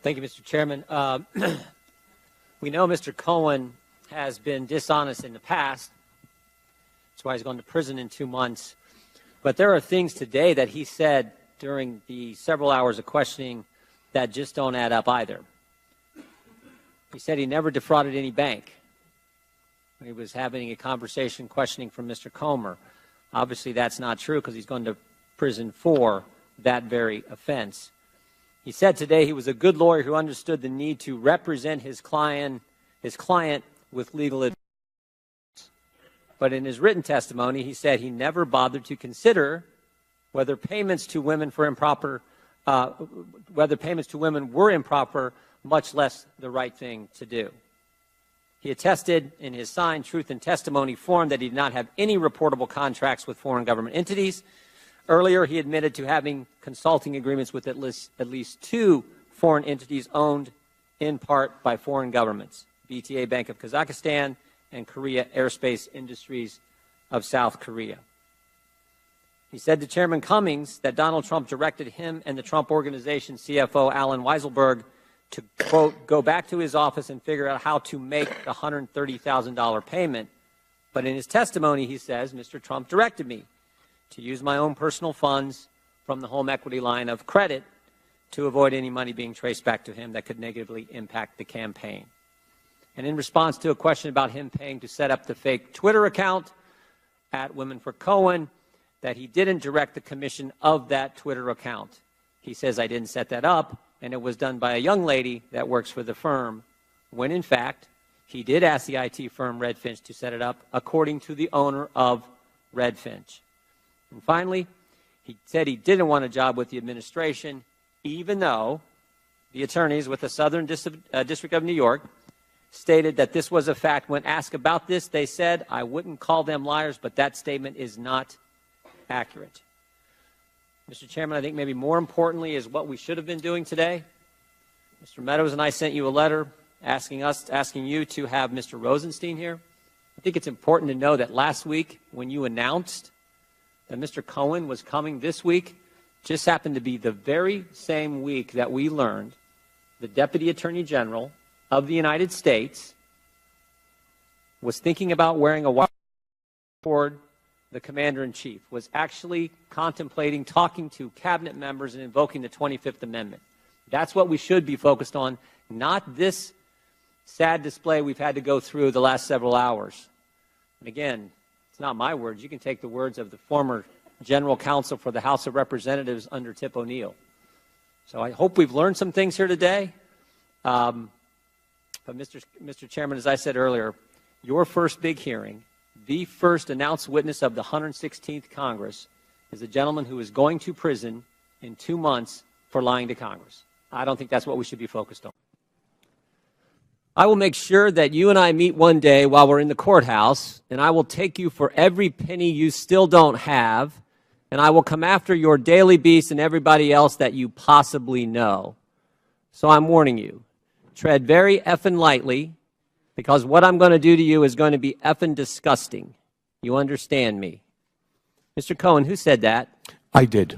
Thank you, Mr. Chairman. We know Mr. Cohen has been dishonest in the past. That's why he's going to prison in 2 months. But there are things today that he said during the several hours of questioning that just don't add up either. He said he never defrauded any bank. He was having a conversation questioning from Mr. Comer. Obviously, that's not true because he's going to prison for that very offense. He said today he was a good lawyer who understood the need to represent his client with legal advice. But in his written testimony, he said he never bothered to consider whether payments to women were improper, much less the right thing to do. He attested in his signed truth and testimony form that he did not have any reportable contracts with foreign government entities. Earlier, he admitted to having consulting agreements with at least 2 foreign entities owned in part by foreign governments, BTA Bank of Kazakhstan and Korea Aerospace Industries of South Korea. He said to Chairman Cummings that Donald Trump directed him and the Trump Organization CFO Alan Weisselberg to, quote, go back to his office and figure out how to make the $130,000 payment. But in his testimony, he says, Mr. Trump directed me to use my own personal funds from the home equity line of credit to avoid any money being traced back to him that could negatively impact the campaign. And in response to a question about him paying to set up the fake Twitter account at Women for Cohen, that he didn't direct the commission of that Twitter account. He says, I didn't set that up, and it was done by a young lady that works for the firm, when in fact, he did ask the IT firm Redfinch to set it up, according to the owner of Redfinch. And finally, he said he didn't want a job with the administration, even though the attorneys with the Southern District of New York stated that this was a fact. When asked about this, they said, I wouldn't call them liars, but that statement is not accurate. Mr. Chairman, I think maybe more importantly is what we should have been doing today. Mr. Meadows and I sent you a letter asking you to have Mr. Rosenstein here. I think it's important to know that last week when you announced that Mr. Cohen was coming this week, just happened to be the very same week that we learned the Deputy Attorney General of the United States was thinking about wearing a wire toward the Commander-in-Chief, was actually contemplating talking to cabinet members and invoking the 25th Amendment. That's what we should be focused on, not this sad display we've had to go through the last several hours. And again, it's not my words. You can take the words of the former General Counsel for the House of Representatives under Tip O'Neill. So I hope we've learned some things here today. But Mr. Chairman, as I said earlier, your first big hearing, the first announced witness of the 116th Congress, is a gentleman who is going to prison in 2 months for lying to Congress. I don't think that's what we should be focused on. I will make sure that you and I meet one day while we're in the courthouse, and I will take you for every penny you still don't have, and I will come after your daily beast and everybody else that you possibly know. So I'm warning you, tread very effing lightly, because what I'm going to do to you is going to be effing disgusting. You understand me? Mr. Cohen, who said that? I did.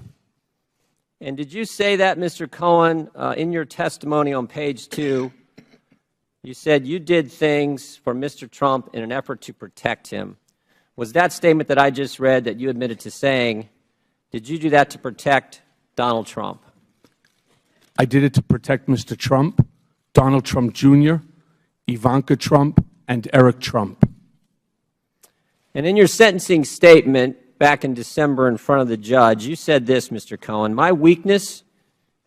And did you say that, Mr. Cohen, in your testimony on page 2, you said you did things for Mr. Trump in an effort to protect him. Was that statement that I just read that you admitted to saying, did you do that to protect Donald Trump? I did it to protect Mr. Trump, Donald Trump Jr., Ivanka Trump, and Eric Trump. And in your sentencing statement back in December in front of the judge, you said this, Mr. Cohen, my weakness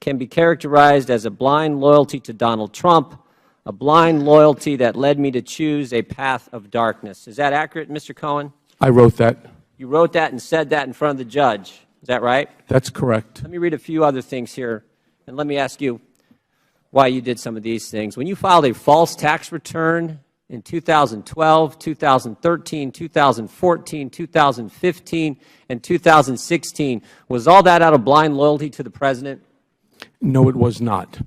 can be characterized as a blind loyalty to Donald Trump, a blind loyalty that led me to choose a path of darkness. Is that accurate, Mr. Cohen? I wrote that. You wrote that and said that in front of the judge. Is that right? That's correct. Let me read a few other things here, and let me ask you why you did some of these things. When you filed a false tax return in 2012, 2013, 2014, 2015, and 2016, was all that out of blind loyalty to the President? No, it was not.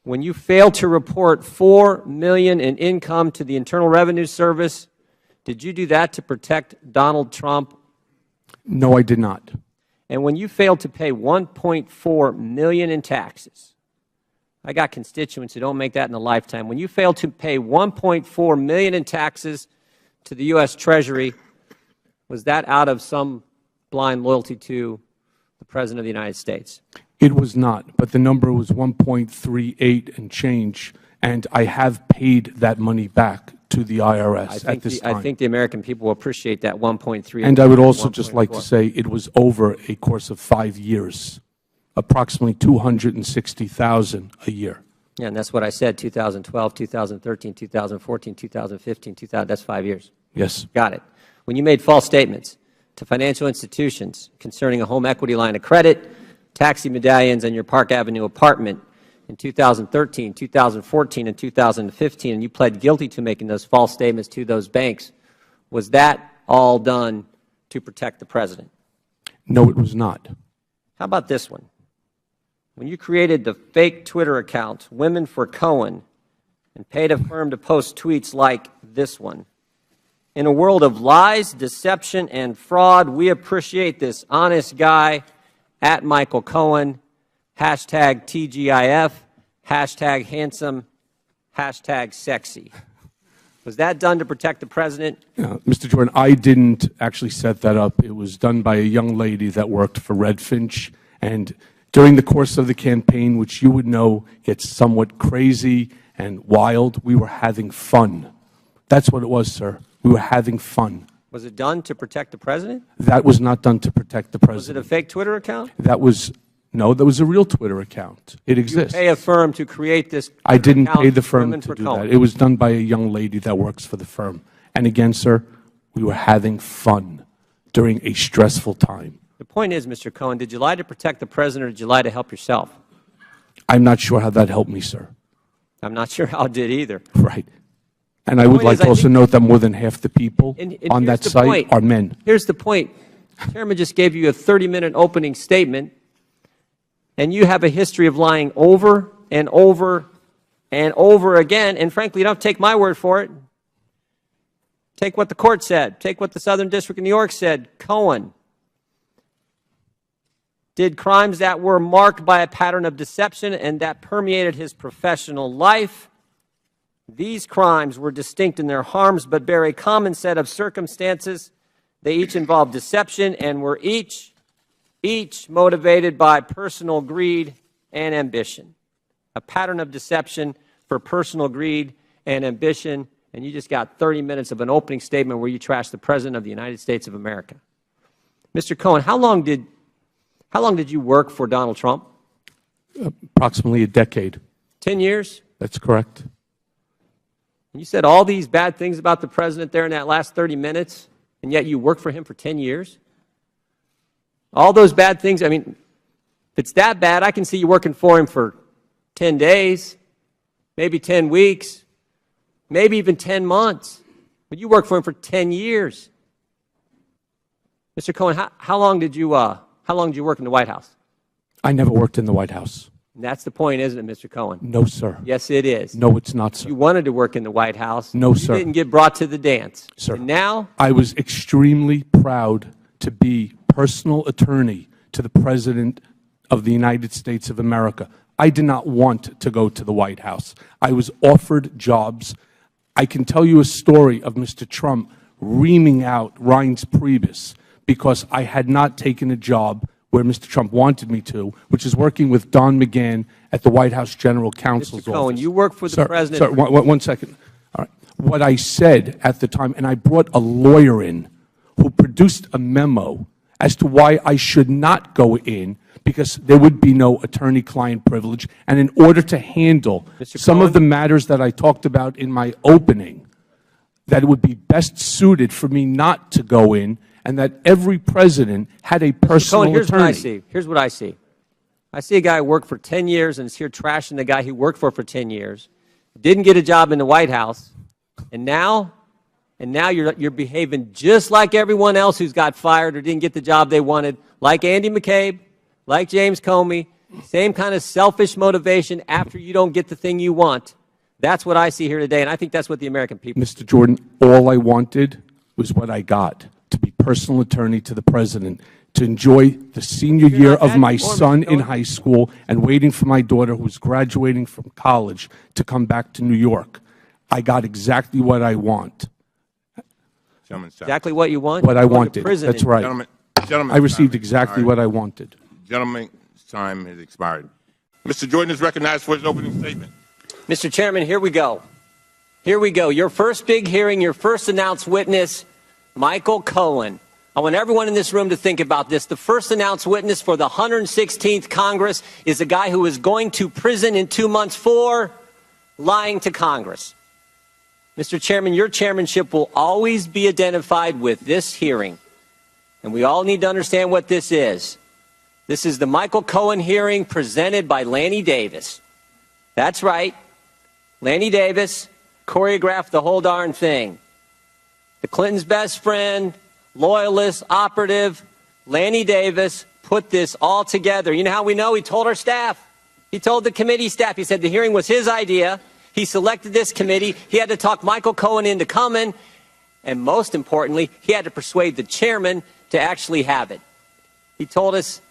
When you failed to report $4 million in income to the Internal Revenue Service, did you do that to protect Donald Trump? No, I did not. And when you failed to pay $1.4 million in taxes, I got constituents who don't make that in a lifetime. When you fail to pay $1.4 million in taxes to the U.S. Treasury, was that out of some blind loyalty to the President of the United States? It was not, but the number was 1.38 and change, and I have paid that money back to the IRS at this time. I think the American people will appreciate that 1.3. And I would also just like to say it was over a course of 5 years, approximately $260,000 a year. Yeah, and that's what I said, 2012, 2013, 2014, 2015, that's 5 years. Yes. Got it. When you made false statements to financial institutions concerning a home equity line of credit, taxi medallions, and your Park Avenue apartment in 2013, 2014, and 2015, and you pled guilty to making those false statements to those banks, was that all done to protect the President? No, it was not. How about this one? When you created the fake Twitter account, Women for Cohen, and paid a firm to post tweets like this one, in a world of lies, deception, and fraud, we appreciate this honest guy at Michael Cohen, hashtag TGIF, hashtag handsome, hashtag sexy. Was that done to protect the President? Mr. Jordan, I didn't actually set that up. It was done by a young lady that worked for Redfinch, and during the course of the campaign, which you would know gets somewhat crazy and wild, we were having fun. That's what it was, sir. We were having fun. Was it done to protect the President? That was not done to protect the President. Was it a fake Twitter account? No, that was a real Twitter account. It exists. You pay a firm to create this I didn't account, pay the firm Women to for do Cohen. that. It was done by a young lady that works for the firm. And again, sir, we were having fun during a stressful time. The point is, Mr. Cohen, did you lie to protect the President or did you lie to help yourself? I'm not sure how that helped me, sir. I'm not sure how it did either. Right. And I would like to also note that more than half the people on that site are men. Here's the point. The Chairman just gave you a 30-minute opening statement, and you have a history of lying over and over and over again. And frankly, you don't have to take my word for it. Take what the court said. Take what the Southern District of New York said. Cohen did crimes that were marked by a pattern of deception and that permeated his professional life. These crimes were distinct in their harms, but bear a common set of circumstances. They each involved deception and were each motivated by personal greed and ambition. A pattern of deception for personal greed and ambition, and you just got 30 minutes of an opening statement where you trashed the President of the United States of America. Mr. Cohen, how long did you work for Donald Trump? Approximately a decade. 10 years? That's correct. You said all these bad things about the President there in that last 30 minutes, and yet you worked for him for 10 years? All those bad things, I mean, if it's that bad, I can see you working for him for 10 days, maybe 10 weeks, maybe even 10 months. But you worked for him for 10 years. Mr. Cohen, how long did you work in the White House? I never worked in the White House. And that's the point, isn't it, Mr. Cohen? No, sir. Yes, it is. No, it's not, sir. You wanted to work in the White House. No, sir. You didn't get brought to the dance. Sir. And now? I was extremely proud to be personal attorney to the President of the United States of America. I did not want to go to the White House. I was offered jobs. I can tell you a story of Mr. Trump reaming out Reince Priebus because I had not taken a job where Mr. Trump wanted me to, which is working with Don McGahn at the White House General Counsel's office. Mr. Cohen, you work for the President. Sir, one second. All right. What I said at the time, and I brought a lawyer in who produced a memo as to why I should not go in because there would be no attorney-client privilege, and in order to handle some of the matters that I talked about in my opening, that it would be best suited for me not to go in, and that every president had a personal attorney. Here's what I see. Here's what I see. I see a guy who worked for 10 years and is here trashing the guy he worked for 10 years, didn't get a job in the White House, and now you're behaving just like everyone else who's got fired or didn't get the job they wanted, like Andy McCabe, like James Comey, same kind of selfish motivation after you don't get the thing you want. That's what I see here today, and I think that's what the American people Mr. Jordan, all I wanted was what I got, to be personal attorney to the President. to enjoy the senior year not of that my informed, son Mr. in Cohen. high school and waiting for my daughter, who was graduating from college, to come back to New York. I got exactly what I want. Gentleman's time. Exactly what you want? What I You're going to wanted. prison That's and- right. Gentleman's I received time exactly expired. what I wanted. Gentleman's time has expired. Mr. Jordan is recognized for his opening statement. Mr. Chairman, here we go. Here we go. Your first big hearing, your first announced witness, Michael Cohen. I want everyone in this room to think about this. The first announced witness for the 116th Congress is a guy who is going to prison in 2 months for lying to Congress. Mr. Chairman, your chairmanship will always be identified with this hearing. And we all need to understand what this is. This is the Michael Cohen hearing presented by Lanny Davis. That's right. Lanny Davis choreographed the whole darn thing. The Clintons' best friend, loyalist, operative, Lanny Davis put this all together. You know how we know? He told our staff. He told the committee staff. He said the hearing was his idea. He selected this committee. He had to talk Michael Cohen into coming. And most importantly, he had to persuade the chairman to actually have it. He told us it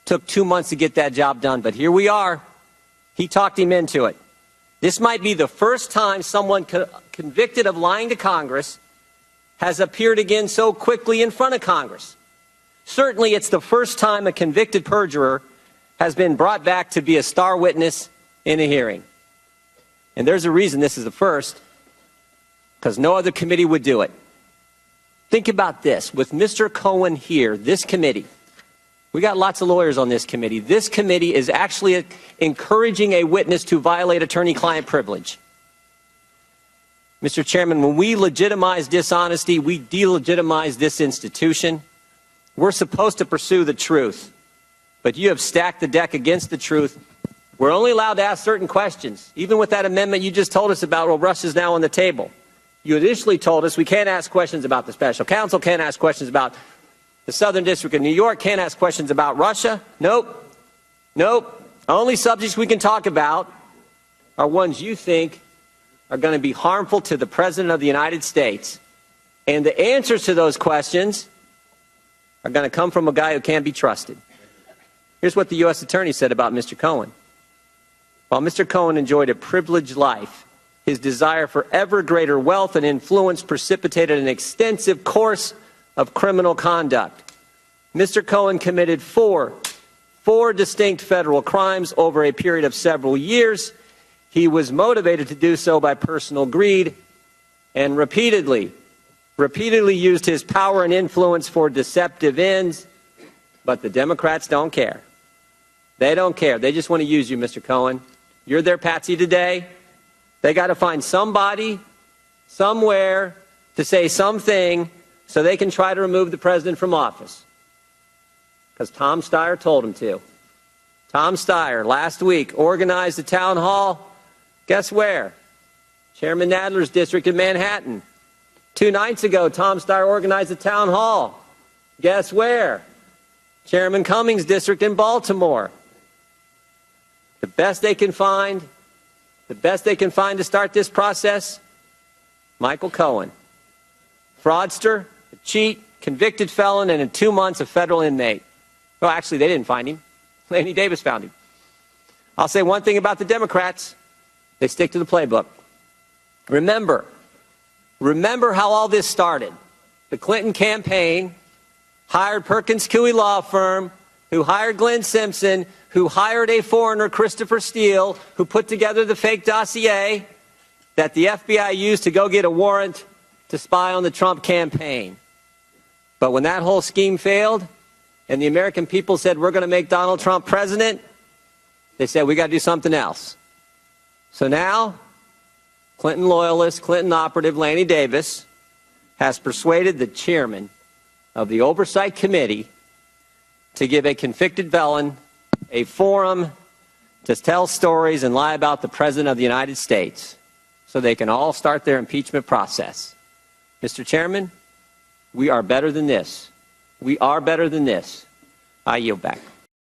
took 2 months to get that job done. But here we are. He talked him into it. This might be the first time someone convicted of lying to Congress has appeared again so quickly in front of Congress. Certainly, it's the first time a convicted perjurer has been brought back to be a star witness in a hearing. And there's a reason this is the first, because no other committee would do it. Think about this. With Mr. Cohen here, this committee, we got lots of lawyers on this committee. This committee is actually encouraging a witness to violate attorney-client privilege. Mr. Chairman, when we legitimize dishonesty, we delegitimize this institution. We're supposed to pursue the truth, but you have stacked the deck against the truth. We're only allowed to ask certain questions. Even with that amendment you just told us about, well, Russia's now on the table. You initially told us we can't ask questions about the special counsel, can't ask questions about the Southern District of New York, can't ask questions about Russia. Nope. Nope. Only subjects we can talk about are ones you think are going to be harmful to the President of the United States. And the answers to those questions are going to come from a guy who can't be trusted. Here's what the U.S. Attorney said about Mr. Cohen. While Mr. Cohen enjoyed a privileged life, his desire for ever greater wealth and influence precipitated an extensive course of criminal conduct. Mr. Cohen committed four distinct federal crimes over a period of several years. He was motivated to do so by personal greed and repeatedly used his power and influence for deceptive ends. But the Democrats don't care. They don't care. They just want to use you, Mr. Cohen. You're their patsy today. They got to find somebody, somewhere, to say something so they can try to remove the president from office. Because Tom Steyer told him to. Tom Steyer, last week, organized a town hall. Guess where? Chairman Nadler's district in Manhattan. 2 nights ago, Tom Steyer organized a town hall. Guess where? Chairman Cummings' district in Baltimore. The best they can find to start this process, Michael Cohen. Fraudster, a cheat, convicted felon, and in 2 months a federal inmate. Well, actually, they didn't find him. Lanny Davis found him. I'll say one thing about the Democrats. They stick to the playbook. Remember how all this started. The Clinton campaign hired Perkins Coie law firm, who hired Glenn Simpson, who hired a foreigner, Christopher Steele, who put together the fake dossier that the FBI used to go get a warrant to spy on the Trump campaign. But when that whole scheme failed and the American people said, we're going to make Donald Trump president, they said, we got to do something else. So now, Clinton loyalist, Clinton operative Lanny Davis has persuaded the chairman of the Oversight Committee to give a convicted felon a forum to tell stories and lie about the President of the United States so they can all start their impeachment process. Mr. Chairman, we are better than this. We are better than this. I yield back.